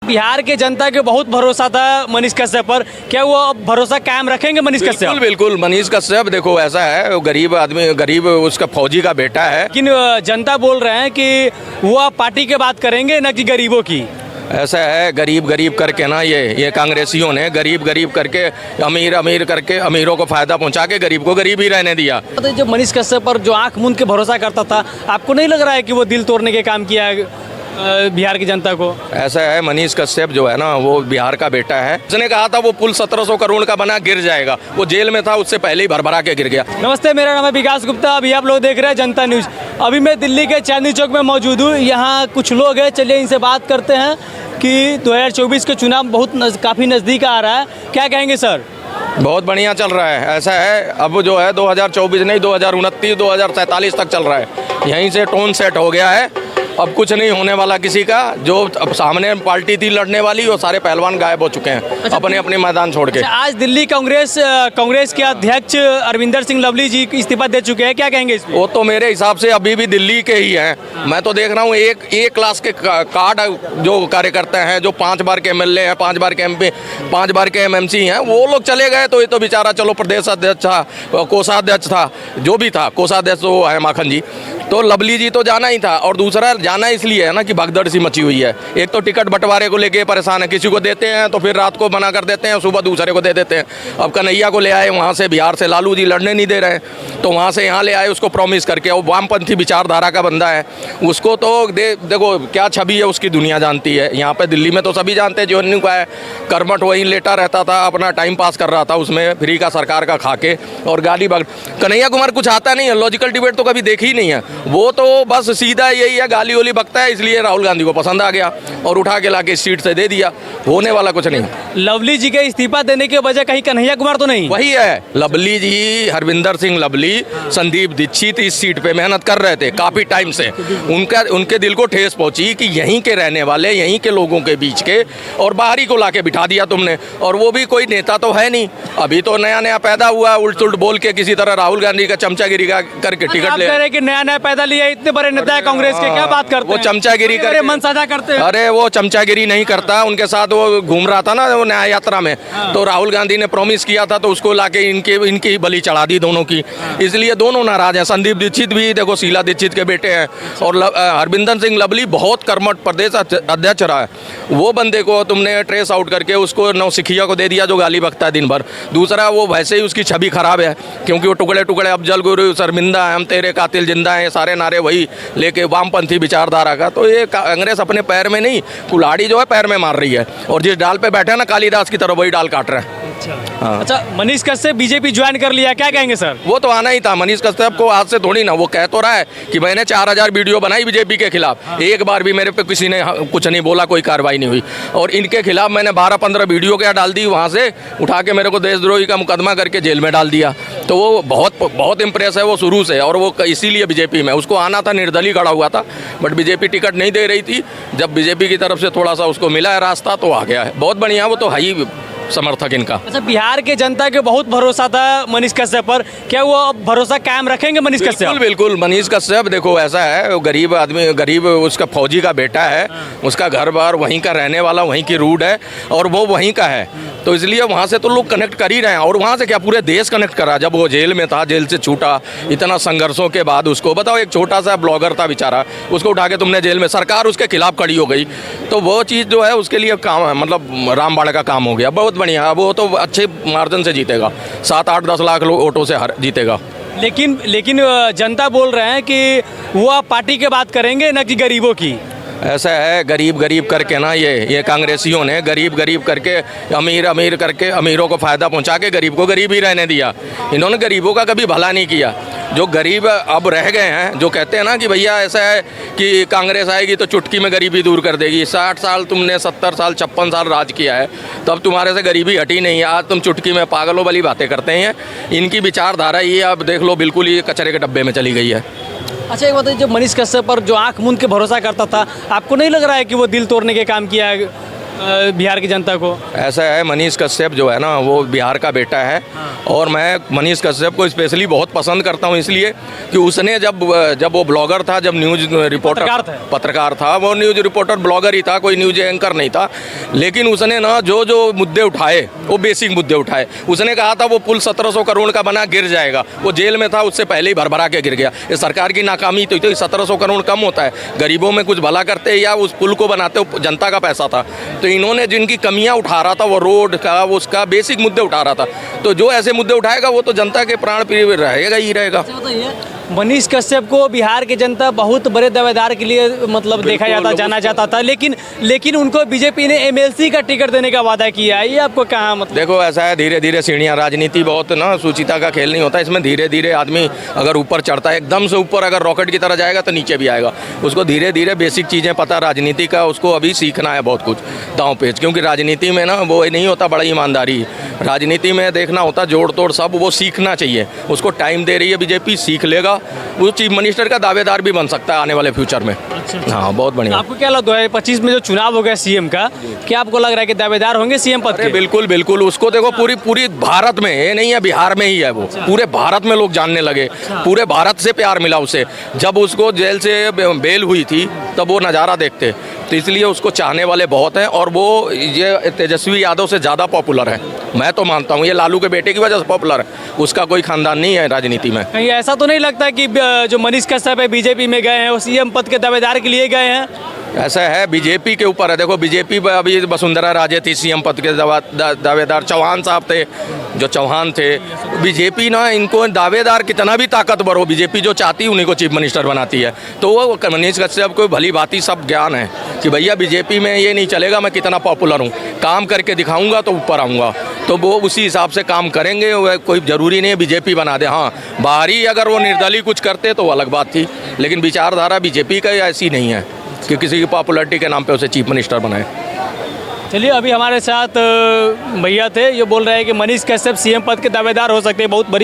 बिहार के जनता के बहुत भरोसा था मनीष कश्यप पर, क्या वो अब भरोसा कायम रखेंगे मनीष कश्यप? बिल्कुल बिल्कुल। मनीष कश्यप देखो ऐसा है, वो गरीब आदमी, गरीब उसका फौजी का बेटा है। लेकिन जनता बोल रहे हैं कि वो अब पार्टी की बात करेंगे न कि गरीबों की। ऐसा है, गरीब गरीब करके ना ये कांग्रेसियों ने गरीब गरीब करके, अमीर अमीर करके अमीरों को फायदा पहुंचा के गरीब को गरीब ही रहने दिया। तो जो मनीष कश्यप पर जो आंख मूंद के भरोसा करता था, आपको नहीं लग रहा है कि वो दिल तोड़ने के काम किया है बिहार की जनता को? ऐसा है, मनीष कश्यप जो है ना वो बिहार का बेटा है। उसने कहा था वो पुल 1700 करोड़ का बना गिर जाएगा, वो जेल में था उससे पहले ही भरभरा के गिर गया। नमस्ते, मेरा नाम है विकास गुप्ता, अभी आप लोग देख रहे हैं जनता न्यूज़। अभी मैं दिल्ली के चांदनी चौक में मौजूद हूँ। यहाँ कुछ लोग हैं, चलिए इनसे बात करते हैं कि 2024 के चुनाव काफ़ी नज़दीक आ रहा है, क्या कहेंगे सर? बहुत बढ़िया चल रहा है। ऐसा है, अब जो है 2024 नहीं 2029 2047 तक चल रहा है। यहीं से टोन सेट हो गया है, अब कुछ नहीं होने वाला किसी का। जो अब सामने पार्टी थी लड़ने वाली, वो सारे पहलवान गायब हो चुके हैं अपने अपने मैदान छोड़ के। आज दिल्ली कांग्रेस के अध्यक्ष अरविंदर सिंह लवली जी इस्तीफा दे चुके हैं, क्या कहेंगे इस पे? वो तो मेरे हिसाब से अभी भी दिल्ली के ही हैं। मैं तो देख रहा हूँ एक क्लास के कार्ड जो कार्यकर्ता हैं, जो 5 बार के MLA हैं, 5 बार के MP, 5 बार के MMC हैं, वो लोग चले गए। तो ये तो बेचारा चलो प्रदेश अध्यक्ष था, कोषाध्यक्ष था, जो भी था, कोषाध्यक्ष वो है माखन जी, तो लवली जी तो जाना ही था। और दूसरा जाना इसलिए है ना कि भगदड़ सी मची हुई है। एक तो टिकट बंटवारे को लेके परेशान है, किसी को देते हैं तो फिर रात को मना कर देते हैं, सुबह दूसरे को दे देते हैं। अब कन्हैया को ले आए वहाँ से, बिहार से लालू जी लड़ने नहीं दे रहे हैं, तो वहाँ से यहाँ ले आए उसको प्रॉमिस करके। वो वामपंथी विचारधारा का बंदा है, उसको तो देखो क्या छवि है उसकी दुनिया जानती है। यहाँ पे दिल्ली में तो सभी जानते हैं, जो का है कर्मठ वहीं लेटा रहता था, अपना टाइम पास कर रहा था उसमें फ्री का सरकार का खा के और गाली बग। कन्हैया कुमार कुछ आता नहीं है, लॉजिकल डिबेट तो कभी देखी ही नहीं है। वो तो बस सीधा यही है, गाली वाली बकता है, इसलिए राहुल गांधी को पसंद आ गया और उठा के लाके सीट से दे दिया। होने वाला कुछ नहीं। लवली जी के इस्तीफा देने की वजह कहीं कन्हैया कुमार तो नहीं? वही है, लवली जी, हरविंदर सिंह लवली, संदीप दीक्षित इस सीट पे मेहनत कर रहे थे काफी टाइम से। उनके दिल को ठेस पहुंची कि यहीं के रहने वाले, यहीं के लोगों के बीच के, और बाहरी को लाके बिठा दिया तुमने। और वो भी कोई नेता तो है नहीं, अभी तो नया नया पैदा हुआ, उल्ट उल्ट बोल के किसी तरह राहुल गांधी का चमचागिरी का करके टिकट ले। कि नया नया पैदा लिया, इतने बड़े नेता है कांग्रेस के, क्या बात करते हैं? वो चमचागिरी करके मन साझा करते हैं। अरे वो चमचागिरी नहीं करता, उनके साथ वो घूम रहा था ना वो न्याय यात्रा में, तो राहुल गांधी ने प्रॉमिस किया था, तो उसको लाके इनकी ही बलि चढ़ा दी दोनों की। इसलिए दोनों नाराज हैं। संदीप दीक्षित भी देखो शीला दीक्षित के बेटे हैं, और हरविंदर सिंह लवली बहुत कर्मठ प्रदेश अध्यक्ष रहा है। वो बंदे को तुमने ट्रेस आउट करके उसको नौसिखिया को दे दिया जो गाली बकता है दिन भर। दूसरा वो वैसे ही उसकी छवि खराब है, क्योंकि वो टुकड़े टुकड़े अफजल गुरु, शर्मिंदा हम तेरे कातिल जिंदा हैं, सारे नारे वही लेके वामपंथी विचारधारा का। तो ये कांग्रेस अपने पैर में नहीं, कुल्हाड़ी जो है पैर में मार रही है, और जिस डाल पे बैठे हैं ना कालिदास की तरह, वही डाल काट रहे हैं। अच्छा, मनीष कश्यप बीजेपी ज्वाइन कर लिया, क्या कहेंगे सर? वो तो आना ही था। मनीष कश्यप को आज से थोड़ी ना, वो कह तो रहा है कि मैंने 4000 वीडियो बनाई बीजेपी के खिलाफ, एक बार भी मेरे पे किसी ने कुछ नहीं बोला, कोई कार्रवाई नहीं हुई। और इनके खिलाफ मैंने 12-15 वीडियो क्या डाल दी, वहाँ से उठा के मेरे को देशद्रोही का मुकदमा करके जेल में डाल दिया। तो वो बहुत इंप्रेस है वो शुरू से, और वो इसीलिए बीजेपी में उसको आना था, निर्दलीय खड़ा हुआ था, बट बीजेपी टिकट नहीं दे रही थी। जब बीजेपी की तरफ से थोड़ा सा उसको मिला है रास्ता, तो आ गया है। बहुत बढ़िया, वो तो है ही समर्थक इनका। अच्छा, बिहार के जनता के बहुत भरोसा था मनीष कश्यप पर, क्या वो अब भरोसा कायम रखेंगे मनीष कश्यप? बिल्कुल बिल्कुल। मनीष कश्यप देखो ऐसा है, वो गरीब आदमी, गरीब उसका फौजी का बेटा है, उसका घर बार वहीं का रहने वाला, वहीं की रूट है, और वो वहीं का है, तो इसलिए वहाँ से तो लोग कनेक्ट कर ही रहे हैं। और वहाँ से क्या पूरे देश कनेक्ट करा। जब वो जेल में था, जेल से छूटा, इतना संघर्षों के बाद उसको बताओ, एक छोटा सा ब्लॉगर था बेचारा, उसको उठा के तुमने जेल में, सरकार उसके खिलाफ खड़ी हो गई, तो वो चीज़ जो है उसके लिए काम है, मतलब रामबाड़ का काम हो गया। बहुत बढ़िया, वो तो अच्छे मार्जिन से जीतेगा, 7-8-10 लाख लोग वोटों से जीतेगा। लेकिन जनता बोल रहे हैं कि वो आप पार्टी की बात करेंगे न कि गरीबों की। ऐसा है, गरीब गरीब करके ना ये कांग्रेसियों ने गरीब गरीब करके, अमीर अमीर करके अमीरों को फ़ायदा पहुंचा के गरीब को गरीब ही रहने दिया। इन्होंने गरीबों का कभी भला नहीं किया। जो गरीब अब रह गए हैं, जो कहते हैं ना कि भैया ऐसा है कि कांग्रेस आएगी तो चुटकी में गरीबी दूर कर देगी। 60 साल तुमने, 70 साल 56 साल राज किया है, तो अब तुम्हारे से गरीबी हटी नहीं है। आज तुम चुटकी में पागलों वाली बातें करते हैं। इनकी विचारधारा ये आप देख लो, बिल्कुल ये कचरे के डब्बे में चली गई है। अच्छा, एक बताइए, जो मनीष कश्यप पर जो आंख मूंद के भरोसा करता था, आपको नहीं लग रहा है कि वो दिल तोड़ने के काम किया है बिहार की जनता को? ऐसा है, मनीष कश्यप जो है ना वो बिहार का बेटा है। और मैं मनीष कश्यप को स्पेशली बहुत पसंद करता हूँ, इसलिए कि उसने जब वो ब्लॉगर था, जब न्यूज़ रिपोर्टर पत्रकार था, वो न्यूज़ रिपोर्टर ब्लॉगर ही था, कोई न्यूज़ एंकर नहीं था। लेकिन उसने ना जो मुद्दे उठाए वो बेसिक मुद्दे उठाए। उसने कहा था वो पुल 1700 करोड़ का बना, गिर जाएगा। वो जेल में था, उससे पहले ही भरभरा के गिर गया। ये सरकार की नाकामी तो 1700 करोड़ कम होता है, गरीबों में कुछ भला करते या उस पुल को बनाते, जनता का पैसा था। तो इन्होंने जिनकी कमियां उठा रहा था, वो रोड का, उसका बेसिक मुद्दे उठा रहा था। तो जो ऐसे मुद्दे उठाएगा वो तो जनता के प्राण प्रिय रहेगा ही रहेगा। मनीष कश्यप को बिहार की जनता बहुत बड़े दावेदार के लिए मतलब देखा जाता, जाना जाता था, लेकिन उनको बीजेपी ने एमएलसी का टिकट देने का वादा किया है। ये आपको कहाँ मतलब? देखो ऐसा है, धीरे धीरे सीढ़ियाँ, राजनीति बहुत ना सुचिता का खेल नहीं होता, इसमें धीरे धीरे आदमी अगर ऊपर चढ़ता है, एकदम से ऊपर अगर रॉकेट की तरह जाएगा तो नीचे भी आएगा। उसको धीरे धीरे बेसिक चीज़ें पता राजनीति का, उसको अभी सीखना है बहुत कुछ दांव पेच, क्योंकि राजनीति में ना वो नहीं होता बड़ा ईमानदारी, राजनीति में देखना होता जोड़ तोड़ सब, वो सीखना चाहिए। उसको टाइम दे रही है बीजेपी, सीख लेगा, वो चीफ मिनिस्टर का दावेदार भी बन सकता है आने वाले फ्यूचर में। अच्छा। हाँ, बहुत बढ़िया। आपको क्या लगता है 2025 में जो चुनाव हो गया सीएम का, क्या आपको लग रहा है कि दावेदार होंगे सीएम पद के? बिल्कुल बिल्कुल। उसको देखो पूरी भारत में, ये नहीं है बिहार में ही है, वो पूरे भारत में लोग जानने लगे, पूरे भारत से प्यार मिला उसे। जब उसको जेल से बेल हुई थी तब वो नज़ारा देखते, तो इसलिए उसको चाहने वाले बहुत हैं। और वो ये तेजस्वी यादव से ज़्यादा पॉपुलर है, मैं तो मानता हूँ। ये लालू के बेटे की वजह से पॉपुलर है, उसका कोई खानदान नहीं है राजनीति में। कहीं ऐसा तो नहीं लगता कि जो मनीष कश्यप है बीजेपी में गए हैं, वो सीएम पद के दावेदार के लिए गए हैं? ऐसा है, बीजेपी के ऊपर है। देखो बीजेपी में अभी वसुंधरा राजे थी सीएम पद के दावेदार, चौहान साहब थे जो चौहान थे। बीजेपी ना इनको दावेदार कितना भी ताकतवर हो, बीजेपी जो चाहती है उन्हीं को चीफ मिनिस्टर बनाती है। तो वो मनीष कश्यप को भली भांति सब ज्ञान है कि भैया बीजेपी में ये नहीं चलेगा, मैं कितना पॉपुलर हूँ, काम करके दिखाऊंगा तो ऊपर आऊँगा। तो वो उसी हिसाब से काम करेंगे, कोई ज़रूरी नहीं है बीजेपी बना दे। हाँ, बाहरी अगर वो निर्दलीय कुछ करते तो अलग बात थी, लेकिन विचारधारा बीजेपी का ऐसी नहीं है कि किसी की पॉपुलैरिटी के नाम पे उसे चीफ मिनिस्टर बनाए। चलिए, अभी हमारे साथ भैया थे, ये बोल रहे हैं कि मनीष कश्यप सीएम पद के दावेदार हो सकते हैं। बहुत बड़ी